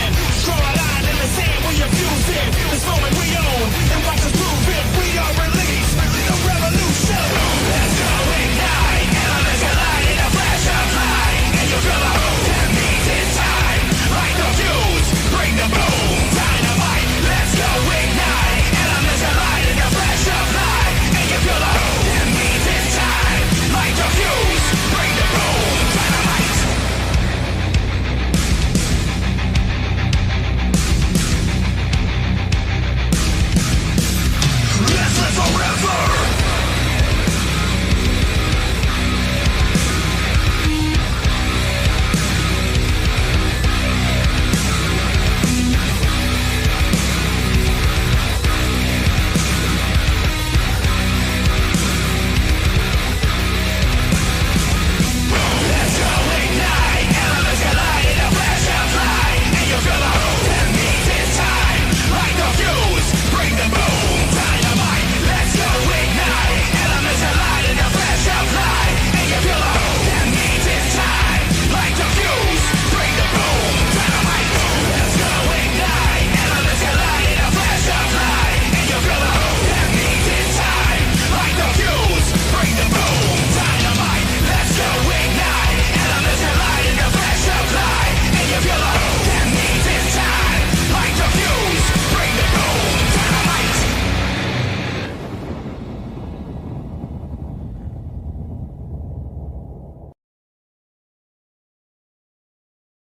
in. Draw a line in the sand, we abuse it. This moment we own, and watch us prove it. We are released, the revolution. Let's go ignite, elements collide in a flash of light. And you feel the boom, that means it's time. Light the fuse, bring the boom, dynamite. Let's go ignite, elements collide in a flash of light. And you feel the boom, that means it's time. Light the fuse, bring the boom, dynamite. Let's live forever. Let's go ignite, elements collide in a flash of light. And you feel the boom, that means it's time. Light the fuse, bring the boom, dynamite. Let's go ignite, elements collide in a flash of light. And you feel the boom, that means it's time. Light the fuse, bring the boom, dynamite. Let's go ignite, elements collide in a flash of light. And you feel the boom, that means it's time. Light the fuse, bring the boom, dynamite. Let's go ignite, elements collide in a flash of light. And you feel the boom, that means it's time. Light the fuse, bring the boom, dynamite.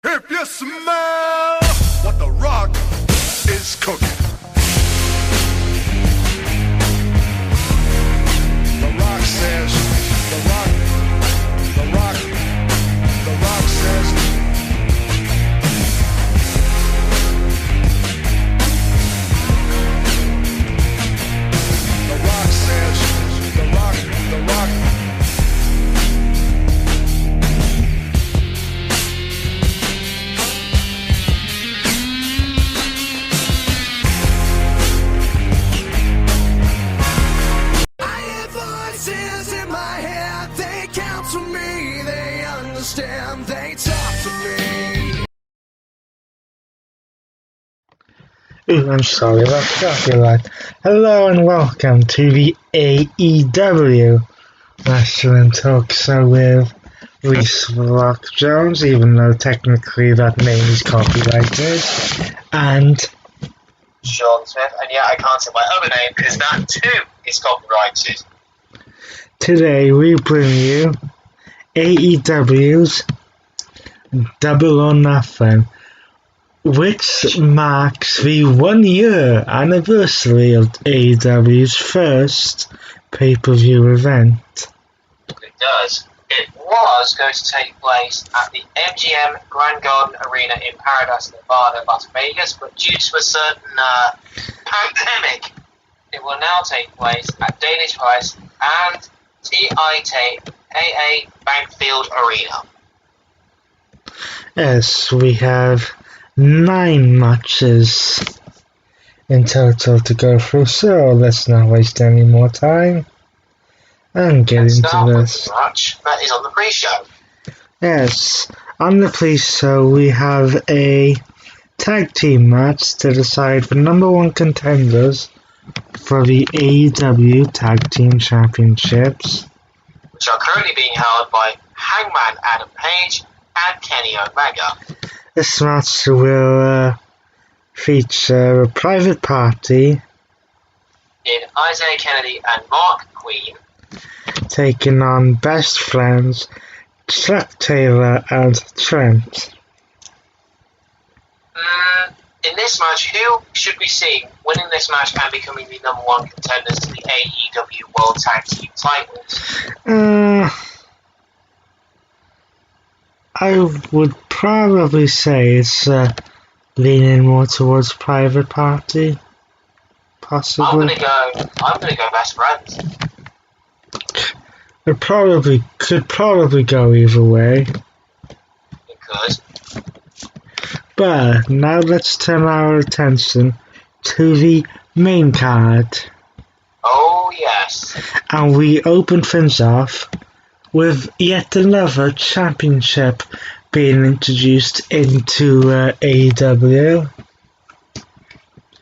If you smell what the rock is cooking. The rock says, the rock says. The rock says, the rock. I hear voices in my head, they counsel me, they understand, they talk to me. Ooh, I'm sorry about copyright. Hello and welcome to the AEW Wrestling Talk Show with Reese Rock Jones, even though technically that name is copyrighted, and Sean Smith, and yeah, I can't say my other name because that too is copyrighted. today we bring you AEW's Double or Nothing, which marks the 1 year anniversary of AEW's first pay-per-view event. It does. It was going to take place at the MGM Grand Garden Arena in Paradise, Nevada, Las Vegas, but due to a certain pandemic, it will now take place at Danish Price and TIAA Bankfield Arena. Yes, we have 9 matches in total to go through, so let's not waste any more time and get Let's into start with this. the match that is on the pre-show. Yes, on the pre-show we have a tag team match to decide the number 1 contenders for the AEW Tag Team Championships, which are currently being held by Hangman Adam Page and Kenny Omega. This match will feature a private party In Isaiah Kennedy and Mark Queen, taking on best friends Chuck Taylor and Trent. in this match, who should we see winning this match and becoming the number 1 contenders to the AEW World Tag Team titles? I would probably say it's leaning more towards private party, possibly. I'm gonna go best friends. It could probably go either way. Because But now let's turn our attention to the main card. oh yes, And we open things off with yet another championship being introduced into AEW.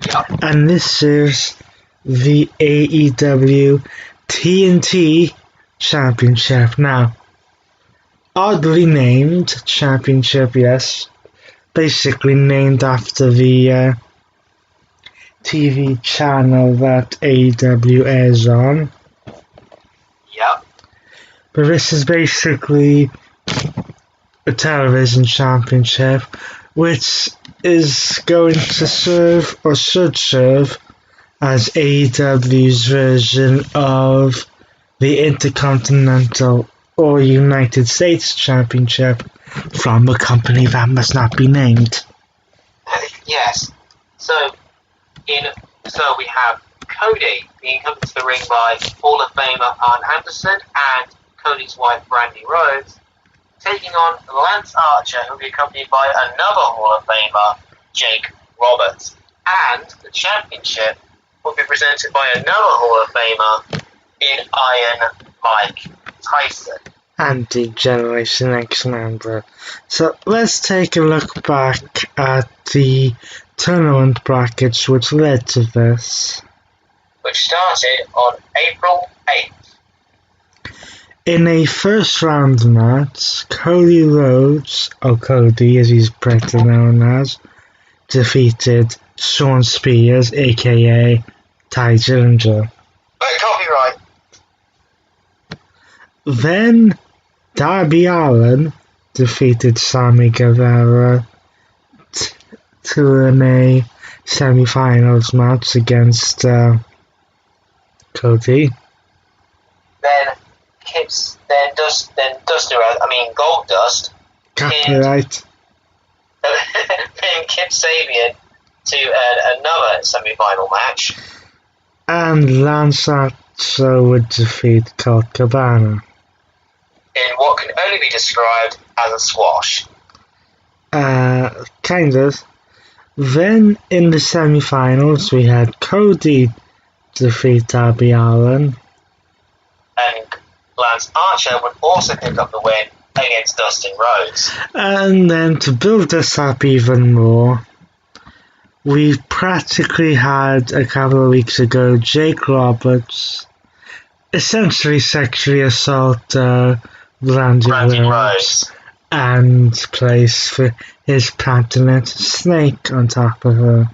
Yep. And this is the AEW TNT Championship. Now, oddly named championship, yes. Basically named after the TV channel that AEW airs on. Yep. But this is basically a television championship which is going to serve, or should serve, as AEW's version of the Intercontinental or United States Championship from a company that must not be named. Yes. So we have Cody being come to the ring by Hall of Famer Arn Anderson and Cody's wife Brandy Rhodes, taking on Lance Archer, who will be accompanied by another Hall of Famer, Jake Roberts. And the championship will be presented by another Hall of Famer in Iron Mike Tyson. And the Generation X member. So let's take a look back at the tournament brackets which led to this. Which started on April 8th. In a first round match, Cody Rhodes, or Cody as he's better known as, defeated Shawn Spears, aka Ty Dillinger. Copyright. Then Darby Allin defeated Sammy Guevara to a semi-finals match against Cody. Then Goldust. Copyright. Then Kip Sabian to another semi-final match. And Lance Archer would defeat Colt Cabana. In what can only be described as a squash. Kind of. Then in the semi-finals we had Cody defeat Darby Allin. And Lance Archer would also pick up the win against Dustin Rhodes. And then to build this up even more, we practically had a couple of weeks ago Jake Roberts essentially sexually assault Brandy Rhodes and place for his patented snake on top of her.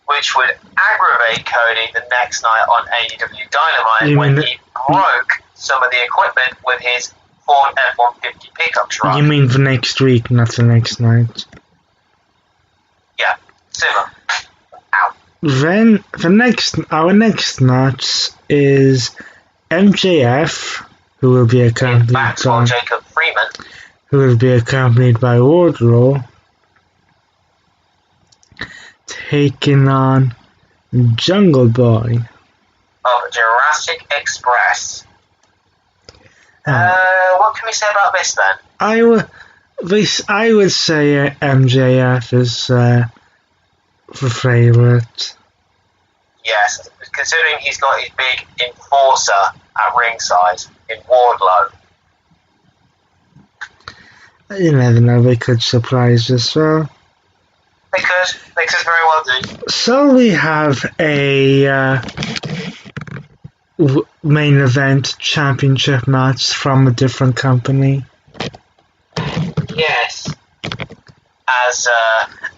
Which would aggravate Cody the next night on AEW Dynamite when he broke some of the equipment with his Ford F-150 pickup truck. You mean the next week, not the next night? Yeah, similar. Ow. Then our next match is MJF, who will be accompanied by Jacob Freeman, who will be accompanied by Wardlow, taking on Jungle Boy of Jurassic Express. What can we say about this then? I would say MJF is the favourite. Yes, considering he's got his big enforcer at ringside in Wardlow. You never know, they could surprise as well. They could very well do. So we have a main event championship match from a different company. Yes. As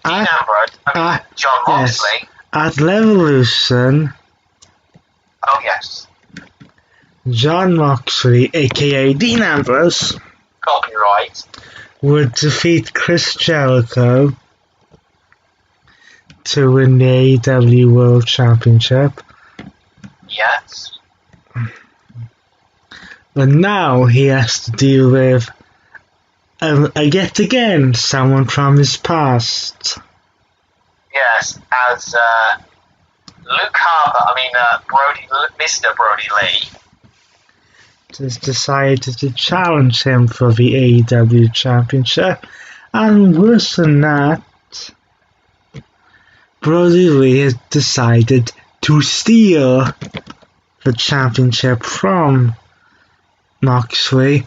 Dean Ambrose, John Moxley. Yes. At Levolution, Oh yes. John Moxley, aka Dean Ambrose, Copyright. would defeat Chris Jericho to win the AEW World Championship. Yes. But now he has to deal with, yet again, someone from his past. Yes, as Luke Harper, Mr. Brody Lee. Has decided to challenge him for the AEW Championship. And worse than that, Brody Lee has decided to steal the championship from Moxley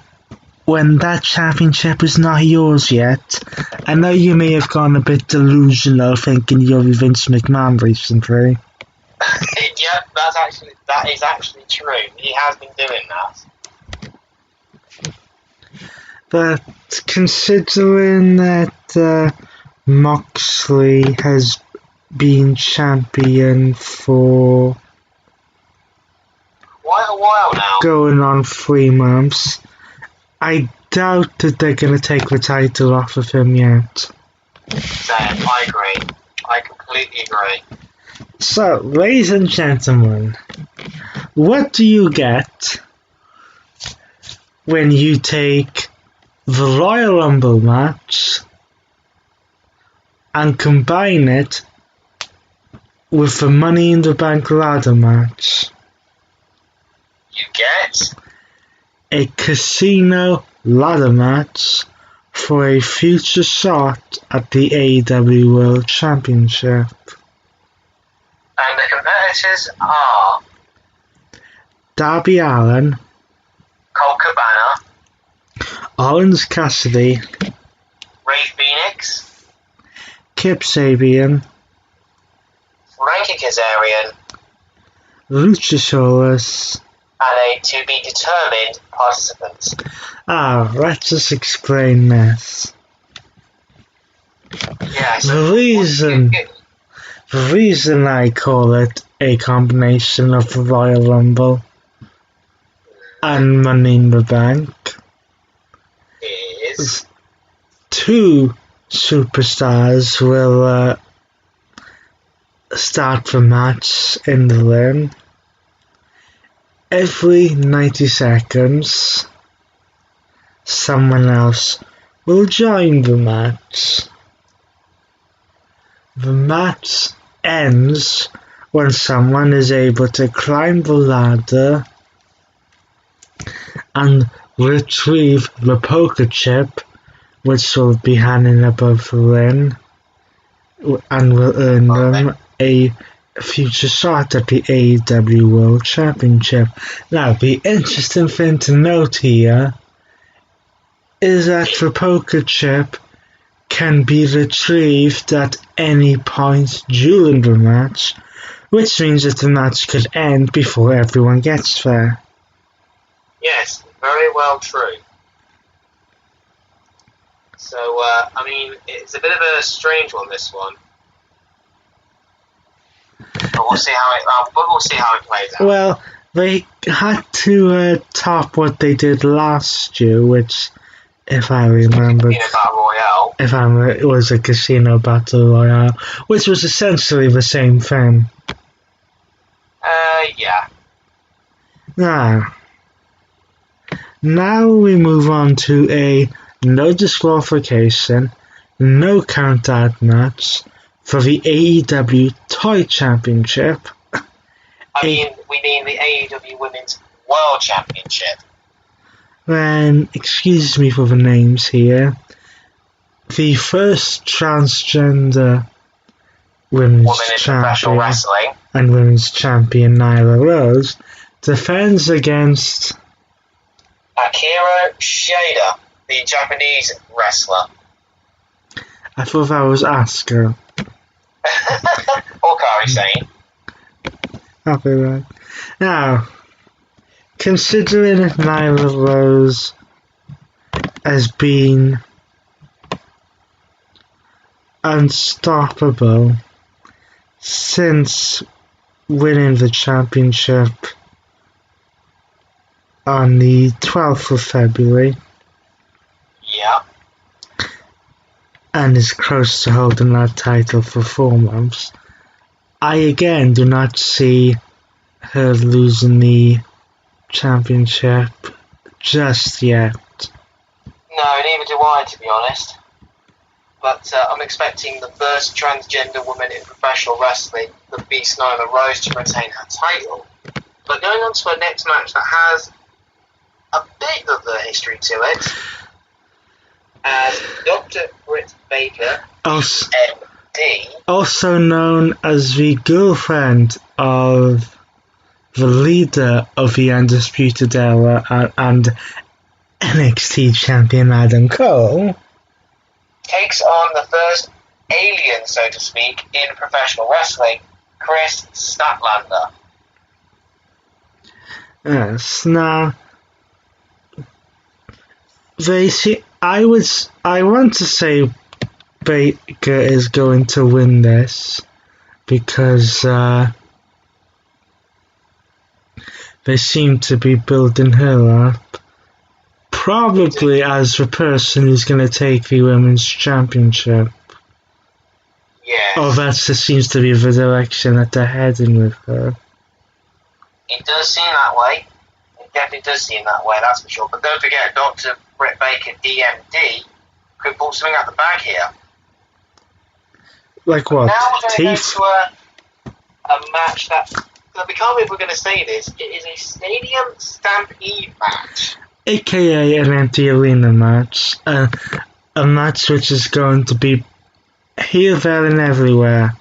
when that championship is not yours yet. I know you may have gone a bit delusional thinking you're Vince McMahon recently. Yeah, that is actually true. He has been doing that. But considering that Moxley has been champion for Quite a while now. going on 3 months, I doubt that they're going to take the title off of him yet. Same, I agree. I completely agree. So, ladies and gentlemen, what do you get when you take the Royal Rumble match and combine it with the Money in the Bank ladder match? You get A casino ladder match for a future shot at the AEW World Championship. and the competitors are Darby Allin, Colt Cabana, Orange Cassidy, Ray Phoenix, Kip Sabian, Frankie Kazarian, Luchasaurus. and a to be determined participant. Let's just explain this. Yeah, The reason I call it a combination of the Royal Rumble and Money in the Bank is 2 superstars will start the match in the ring. Every 90 seconds, someone else will join the match. The match ends when someone is able to climb the ladder and retrieve the poker chip, which will be hanging above the ring, and will earn them a future shot at the AEW World Championship. Now, the interesting thing to note here is that the poker chip can be retrieved at any point during the match, which means that the match could end before everyone gets there. yes, very well true. So I mean, it's a bit of a strange one, this one. But we'll see how it plays out. Well, they had to top what they did last year, which, if I remember, Casino Battle Royale. it was a casino battle royale, which was essentially the same thing. Yeah. Now we move on to a no disqualification, no count out match for the AEW Toy Championship. We mean the AEW Women's World Championship. Then, excuse me for the names here, the first transgender women's Women in professional champion wrestling. and women's champion Nyla Rose defends against Akira Shida, the Japanese wrestler. I thought that was Asuka. Or Kairi Sane. Copyright. Now, considering that Nyla Rose has been unstoppable since winning the championship on the 12th of February Yeah. and is close to holding that title for 4 months, I again do not see her losing the championship just yet. No, neither do I, to be honest. But I'm expecting the first transgender woman in professional wrestling, the Beast Nyla Rose, to retain her title. But going on to our next match that has a bit of a history to it, as Dr. Britt Baker, Also, MD, also known as the girlfriend of the leader of the Undisputed Era and NXT champion Adam Cole takes on the first alien, so to speak, in professional wrestling, Chris Statlander. Yes, now I want to say Baker is going to win this because they seem to be building her up, probably as the person who's going to take the women's championship. Yes. Oh, that seems to be the direction that they're heading with her. It does seem that way. It definitely does seem that way, that's for sure. But don't forget, Dr. Britt Baker, DMD, could pull something out the bag here. Like what? Now we're going to Teeth? go to a match that, we can't believe we're going to say this, it is a Stadium Stampede match. AKA an empty arena match. A match which is going to be here, there, and everywhere.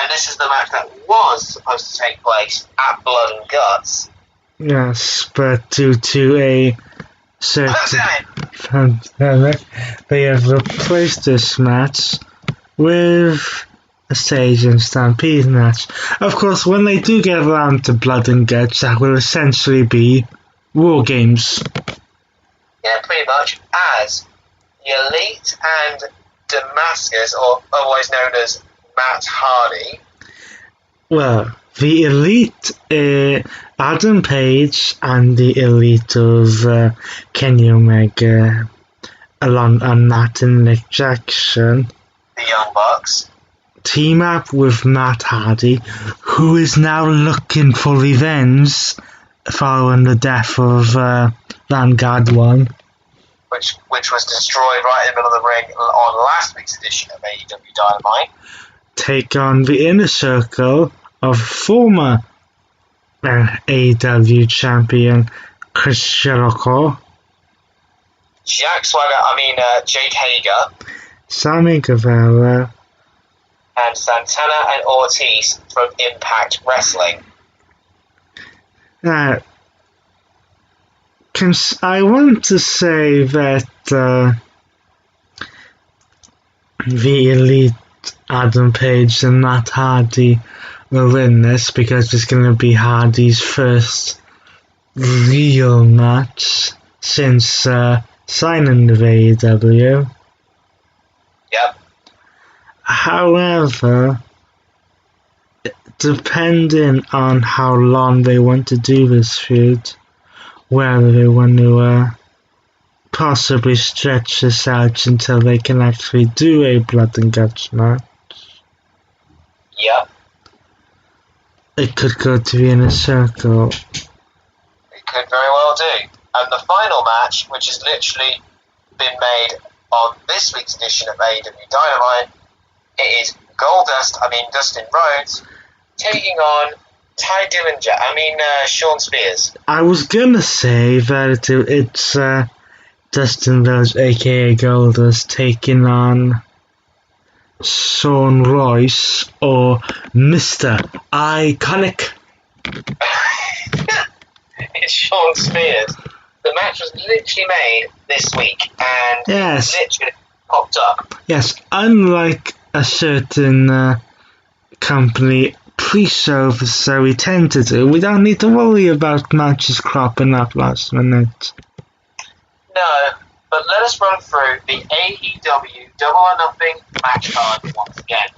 And this is the match that was supposed to take place at Blood and Guts. Yes, but due to a certain pandemic, they have replaced this match with a Stadium Stampede match. Of course, when they do get around to Blood and Guts, that will essentially be War Games. Yeah, pretty much, as the Elite and Damascus, or otherwise known as Matt Hardy. Well, the Elite, Adam Page and the Elite of Kenny Omega, along and Matt and Nick Jackson, The Young Bucks. team up with Matt Hardy, who is now looking for revenge following the death of Vanguard 1. Which was destroyed right in the middle of the ring on last week's edition of AEW Dynamite. Take on the Inner Circle of former AEW champion Chris Jericho, Jake Hager, Sammy Guevara, and Santana and Ortiz from Impact Wrestling. Now, I want to say that the Elite, Adam Page and Matt Hardy will win this because it's going to be Hardy's first real match since signing with AEW. Yep. However, depending on how long they want to do this feud, whether they want to possibly stretch this out until they can actually do a Blood and Guts match. Yep. It could go to the Inner Circle. It could very well do. And the final match, which has literally been made on this week's edition of AEW Dynamite, it is Dustin Rhodes taking on Sean Spears. I was gonna say that it's Dustin Rhodes, aka Goldust, taking on Sean Royce or Mr. Iconic. It's Sean Spears. The match was literally made this week and Yes. literally popped up. Yes, unlike a certain company pre-show so we tend to do, we don't need to worry about matches cropping up last minute. No, but let us run through the AEW Double or Nothing match card once again.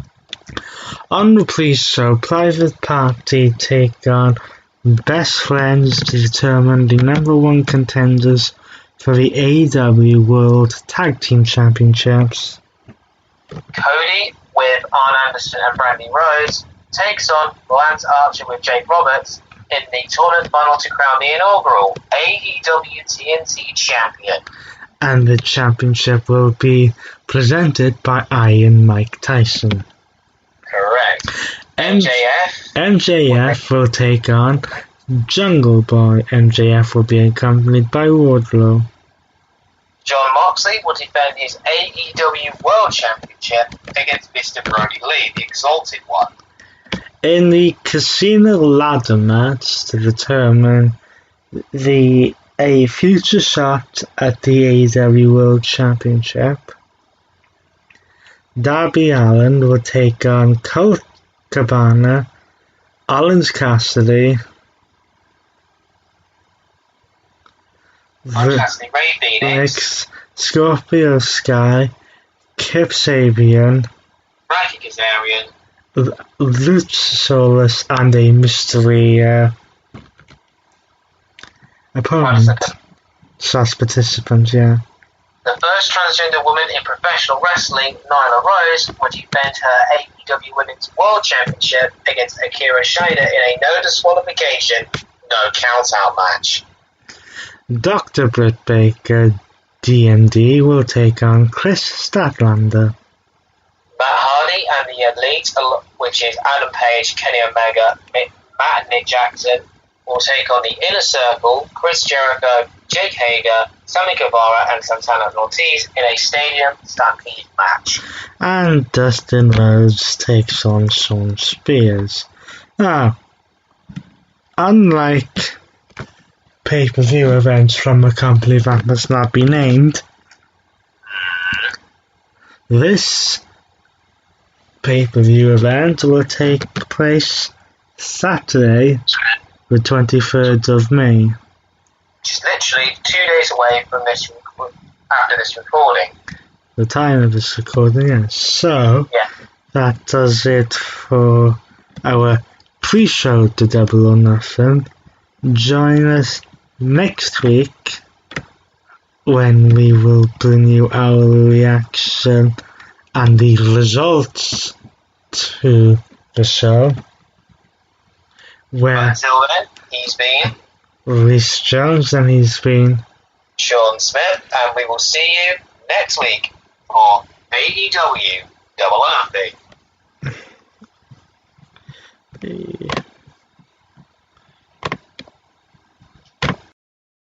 On the pre-show, Private Party take on Best Friends to determine the number one contenders for the AEW World Tag Team Championships. Cody with Arn Anderson and Brandy Rose takes on Lance Archer with Jake Roberts in the tournament final to crown the inaugural AEW TNT champion. And the championship will be presented by Iron Mike Tyson. Correct. MJF will take on Jungle Boy. MJF will be accompanied by Wardlow. John Moxley will defend his AEW World Championship against Mr. Brody Lee, the Exalted One. In the Casino Ladder match to determine the a future shot at the AEW World Championship. Darby Allin will take on Colt Cabana, Orange Cassidy, Ray Phoenix, Scorpio Sky, Kip Sabian, Frankie Kazarian, Luchasaurus, and a mystery opponent. /participant, yeah. The first transgender woman in professional wrestling, Nyla Rose, will defend her AEW Women's World Championship against Akira Shida in a no disqualification, no count-out match. Dr. Britt Baker, DMD, will take on Chris Statlander. Matt Hardy and the Elite, which is Adam Page, Kenny Omega, Matt and Nick Jackson, will take on the Inner Circle, Chris Jericho, Jake Hager, Sammy Guevara, and Santana Ortiz in a Stadium Stampede match. And Dustin Rhodes takes on Shawn Spears. Now, unlike pay-per-view events from a company that must not be named, this pay-per-view event will take place Saturday, the 23rd of May. Which is literally 2 days away from this after this recording. The time of this recording, yes. So, that does it for our pre-show to Double or Nothing. Join us next week when we will bring you our reaction and the results to the show. Where until then, he's been Rhys Jones and he's been Sean Smith, and we will see you next week for AEW Double or Nothing.